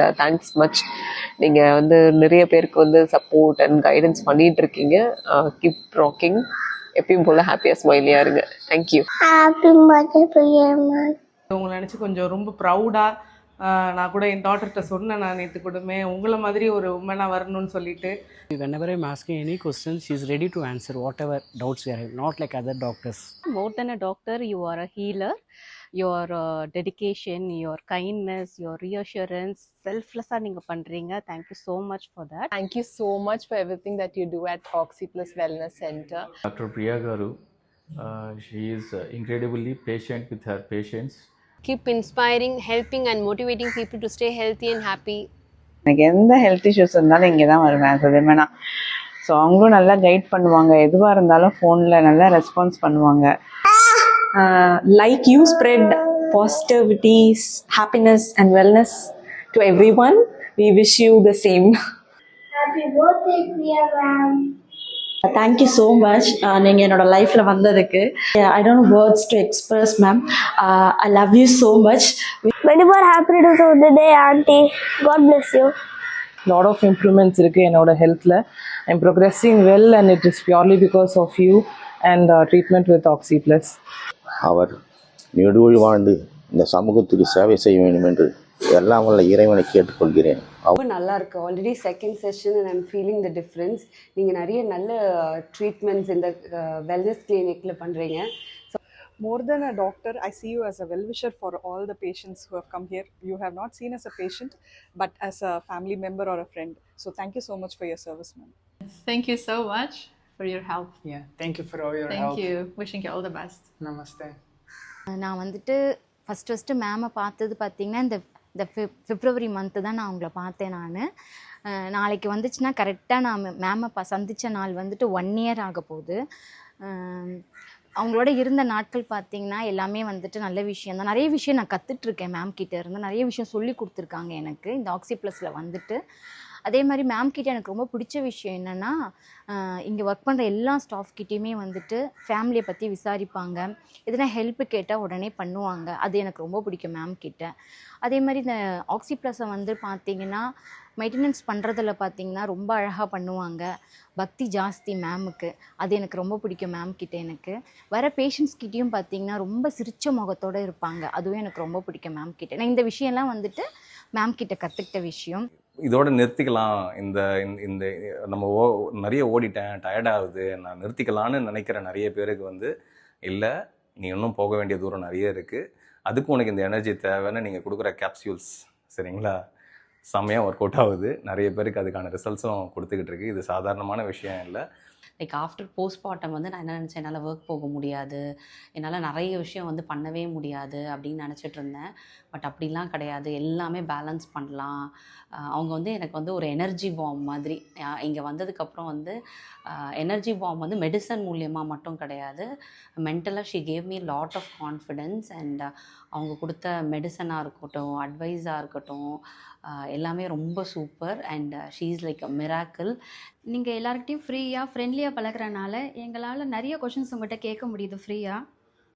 And thanks much. நீங்கள் வந்து நிறைய பேருக்கு வந்து சப்போர்ட் அண்ட் கைடன்ஸ் பண்ணிகிட்டு இருக்கீங்க. Keep rocking. எப்பயும் போல் ஹாப்பியாக ஸ்மைலியாக இருங்க. தேங்க்யூ. உங்களை நினச்சி கொஞ்சம் ரொம்ப ப்ரௌடாக நான் கூட என் டாட்டர்கிட்ட சொன்னேன், நான் நேற்று கூடமே உங்களை மாதிரி ஒரு உமனாக வரணும்னு சொல்லிட்டு. Whenever I'm asking any questions, she's ready to answer whatever doubts we have, not like other doctors. More than a doctor, you are a healer. Your dedication, your kindness, your reassurance, selfless-ஆ நீங்கள் பண்ணுறீங்க. Thank you so much for that. Thank you so much for everything that you do at Oxyplus Wellness Center. Dr. Priya Garu, she is incredibly patient with her patients. Keep inspiring, helping and motivating people to stay healthy and happy. எனக்கு எந்த health issues இருந்தாலும் இங்கே தான் வருவேன் சொல்லுவேனா. So அவங்களும் நல்லா guide பண்ணுவாங்க. எதுவாக இருந்தாலும் ஃபோனில் நல்லா ரெஸ்பான்ஸ் பண்ணுவாங்க. Like you spread positivity, happiness and wellness to everyone, we wish you the same. Happy birthday, Priya ma'am. Thank you so much. நீங்கள் என்னோட லைஃப்பில் வந்ததுக்கு I don't know words to express, ma'am. I love you so much. Many more happy returns of the day, auntie. God bless you. Lot of improvements இருக்குது என்னோட ஹெல்த்தில். I'm progressing well and it is purely because of you and treatment with Oxyplus. அவர் நெடுவழி வாழ்ந்து இந்த சமூகத்துக்கு சேவை செய்ய வேண்டும் என்று எல்லாம் வல்ல இறைவனை கேட்டுக்கொள்கிறேன். ரொம்ப நல்லா இருக்கு. Already second session and I'm feeling the difference. நீங்கள் நிறைய நல்ல ட்ரீட்மெண்ட்ஸ் இந்த வெல்னஸ் கிளினிக்கில் பண்ணுறீங்க. More than a doctor, I see you as a well-wisher for all the patients who have come here. You have not seen as a patient, but as a family member or a friend. So thank you so much for your service, ma'am. Thank you so much for your help. Yeah, thank you for all your help. Thank you. Wishing you all the best. Namaste. நான் வந்துட்டு first மேமை பார்த்தது பார்த்திங்கன்னா இந்த பிப்ரவரி month தான் நான் அவங்கள பார்த்தேன். நாளைக்கு வந்துச்சுன்னா கரெக்டாக நான் மேமை சந்தித்த நாள் வந்துட்டு 1 year ஆக போகுது. அவங்களோட இருந்த நாட்கள் பார்த்திங்கன்னா எல்லாமே வந்துட்டு நல்ல விஷயம் தான். நிறைய விஷயம் நான் கற்றுட்ருக்கேன் மேம் கிட்டே இருந்து. நிறைய விஷயம் சொல்லி கொடுத்துருக்காங்க எனக்கு இந்த ஆக்சிப்ளஸில் வந்துட்டு. அதே மாதிரி மேம் கிட்டே எனக்கு ரொம்ப பிடிச்ச விஷயம் என்னென்னா, இங்கே ஒர்க் பண்ணுற எல்லா ஸ்டாஃப் கிட்டேயுமே வந்துட்டு ஃபேமிலியை பற்றி விசாரிப்பாங்க. எதனா ஹெல்ப்பு கேட்டால் உடனே பண்ணுவாங்க. அது எனக்கு ரொம்ப பிடிக்கும் மேம் கிட்ட. அதே மாதிரி இந்த ஆக்சிப்ளஸை வந்து பார்த்திங்கன்னா மெயின்டெனன்ஸ் பண்ணுறதில் பார்த்திங்கன்னா ரொம்ப அழகாக பண்ணுவாங்க. பக்தி ஜாஸ்தி மேமுக்கு. அது எனக்கு ரொம்ப பிடிக்கும் மேம் கிட்ட. எனக்கு வர பேஷண்ட்ஸ் கிட்டேயும் பார்த்திங்கன்னா ரொம்ப சிரிச்ச முகத்தோடு இருப்பாங்க. அதுவும் எனக்கு ரொம்ப பிடிக்கும் மேம் கிட்ட. நான் இந்த விஷயம்லாம் வந்துட்டு மேம் கிட்ட கற்றுக்கிட்ட விஷயம். இதோட நிறுத்திக்கலாம். இந்த இந்த நம்ம நிறைய ஓடிட்டேன், டயர்டாகுது, நான் நிறுத்திக்கலான்னு நினைக்கிற நிறைய பேருக்கு வந்து இல்லை, நீ இன்னும் போக வேண்டிய தூரம் நிறைய இருக்குது. அதுக்கும் உனக்கு இந்த எனர்ஜி தேவைன்னு நீங்கள் கொடுக்குற கேப்சியூல்ஸ் சரிங்களா, செம்மையாக ஒர்க் அவுட் ஆகுது. நிறைய பேருக்கு அதுக்கான ரிசல்ட்ஸும் கொடுத்துக்கிட்டு இருக்குது. இது சாதாரணமான விஷயம் இல்லை. லைக் ஆஃப்டர் போஸ்ட்மார்ட்டம் வந்து நான் என்ன நினச்சேன், என்னால் ஒர்க் போக முடியாது, என்னால் நிறைய விஷயம் வந்து பண்ணவே முடியாது அப்படின்னு நினச்சிட்டு இருந்தேன். பட் அப்படிலாம் கிடையாது, எல்லாமே பேலன்ஸ் பண்ணலாம். அவங்க வந்து எனக்கு வந்து ஒரு எனர்ஜி பாம் மாதிரி. இங்கே வந்ததுக்கப்புறம் வந்து எனர்ஜி பாம் வந்து மெடிசன் மூலியமாக மட்டும் கிடையாது, மென்டலாக she gave me lot of confidence. And அவங்க கொடுத்த மெடிசனாக இருக்கட்டும், அட்வைஸாக இருக்கட்டும், எல்லாமே ரொம்ப super. And she is like a miracle. நீங்கள் எல்லாருக்கிட்டையும் ஃப்ரீயாக ஃப்ரெண்ட்லியாக பழகிறனால எங்களால் நிறைய கொஷின்ஸ் உங்கள்கிட்ட கேட்க முடியுது ஃப்ரீயாக.